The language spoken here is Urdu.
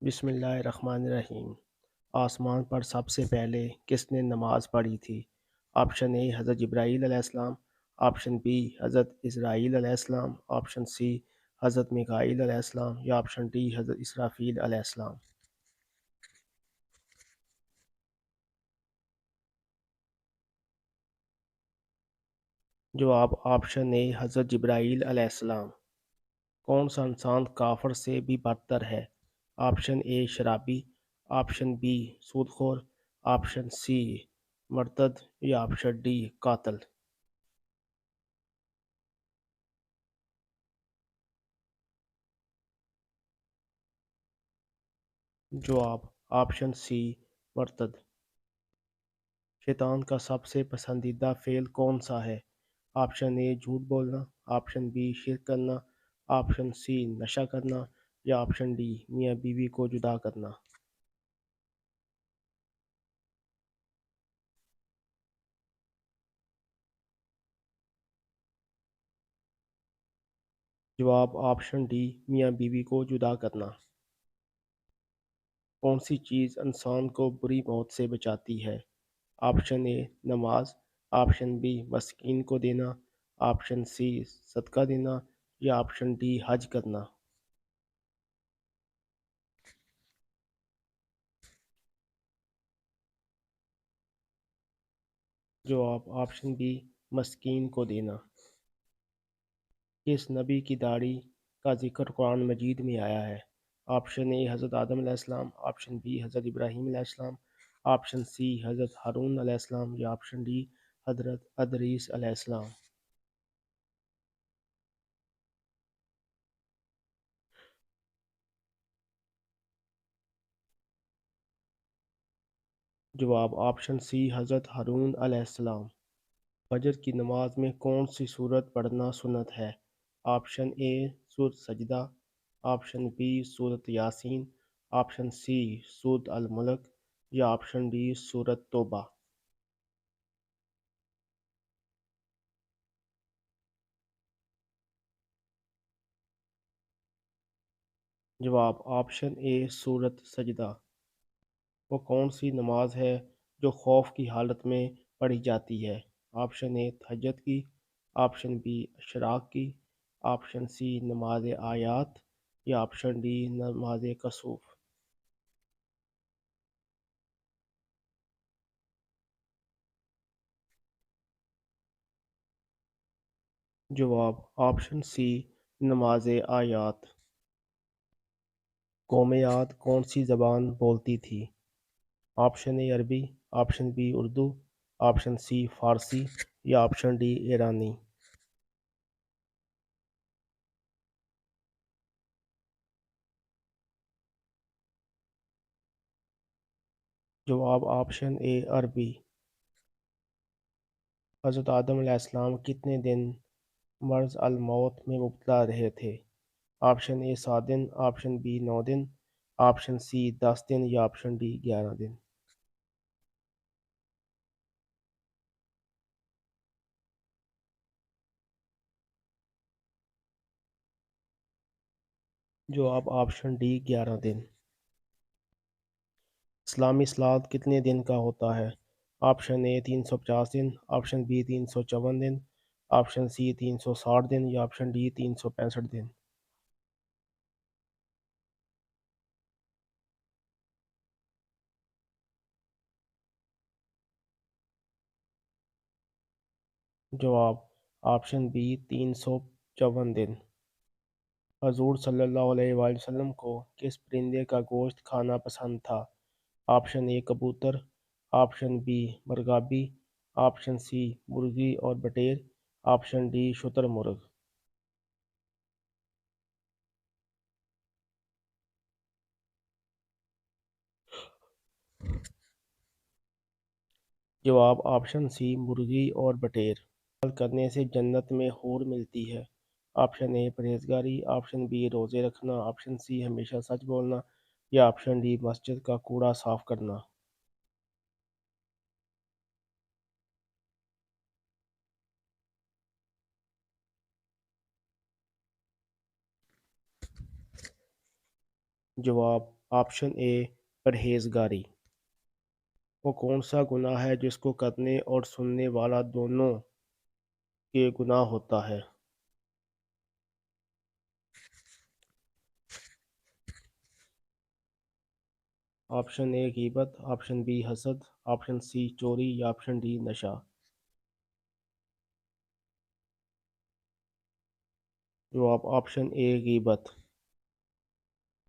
بسم اللہ الرحمن الرحیم۔ آسمان پر سب سے پہلے کس نے نماز پڑھی تھی؟ آپشن اے حضرت جبرائیل علیہ السلام، آپشن بی حضرت اسرائیل علیہ السلام، آپشن سی حضرت میکائیل علیہ السلام یا آپشن ڈی حضرت اسرافیل علیہ السلام۔ جواب آپشن اے حضرت جبرائیل علیہ السلام۔ کون سا انسان کافر سے بھی بدتر ہے؟ آپشن اے شرابی، آپشن بی سود خور، آپشن سی مرتد یا آپشن ڈی قاتل۔ جواب آپشن سی مرتد۔ شیطان کا سب سے پسندیدہ فعل کون سا ہے؟ آپشن اے جھوٹ بولنا، آپشن بی شرک کرنا، آپشن سی نشہ کرنا یا آپشن ڈی میاں بیوی کو جدا کرنا۔ جواب آپشن ڈی میاں بیوی کو جدا کرنا۔ کون سی چیز انسان کو بری موت سے بچاتی ہے؟ آپشن اے نماز، آپشن بی مسکین کو دینا، آپشن سی صدقہ دینا یا آپشن ڈی حج کرنا۔ جواب آپشن بی مسکین کو دینا۔ کس نبی کی داڑھی کا ذکر قرآن مجید میں آیا ہے؟ آپشن اے حضرت آدم علیہ السلام، آپشن بی حضرت ابراہیم علیہ السلام، آپشن سی حضرت ہارون علیہ السلام یا آپشن ڈی حضرت ادریس علیہ السلام۔ جواب آپشن سی حضرت ہارون علیہ السلام۔ فجر کی نماز میں کون سی سورت پڑھنا سنت ہے؟ آپشن اے سورت سجدہ، آپشن بی سورت یاسین، آپشن سی سورت الملک یا آپشن ڈی سورت توبہ۔ جواب آپشن اے سورت سجدہ۔ وہ کون سی نماز ہے جو خوف کی حالت میں پڑھی جاتی ہے؟ آپشن اے تہجد کی، آپشن بی اشراق کی، آپشن سی نماز آیات یا آپشن ڈی نماز کسوف۔ جواب آپشن سی نماز آیات۔ قوم عاد کون سی زبان بولتی تھی؟ آپشن اے عربی، option B Urdu, option C فارسی یا آپشن ڈی ایرانی۔ جواب آپشن اے عربی۔ حضرت آدم علیہ السلام کتنے دن مرض الموت میں مبتلا رہے تھے؟ آپشن اے 7 دن، آپشن بی 9 دن، آپشن سی 10 دن یا آپشن ڈی 11 دن۔ جواب آپشن ڈی 11 دن۔ اسلامی سلاد کتنے دن کا ہوتا ہے؟ آپشن اے 350 دن، آپشن بی 354 دن، آپشن سی 360 دن یا آپشن ڈی 365 دن۔ جواب آپشن بی 354 دن۔ حضور صلی اللہ علیہ وآلہ وسلم کو کس پرندے کا گوشت کھانا پسند تھا؟ آپشن اے کبوتر، آپشن بی مرغابی، آپشن سی مرغی اور بٹیر، آپشن ڈی شتر مرغ۔ جواب آپشن سی مرغی اور بٹیر۔ عمل کرنے سے جنت میں حور ملتی ہے۔ آپشن اے پرہیزگاری، آپشن بی روزے رکھنا، آپشن سی ہمیشہ سچ بولنا یا آپشن ڈی مسجد کا کوڑا صاف کرنا۔ جواب آپشن اے پرہیزگاری۔ وہ کون سا گناہ ہے جس کو کرنے اور سننے والا دونوں کے گناہ ہوتا ہے؟ آپشن اے غیبت، آپشن بی حسد، آپشن سی چوری یا آپشن ڈی نشہ۔ جواب آپشن اے غیبت۔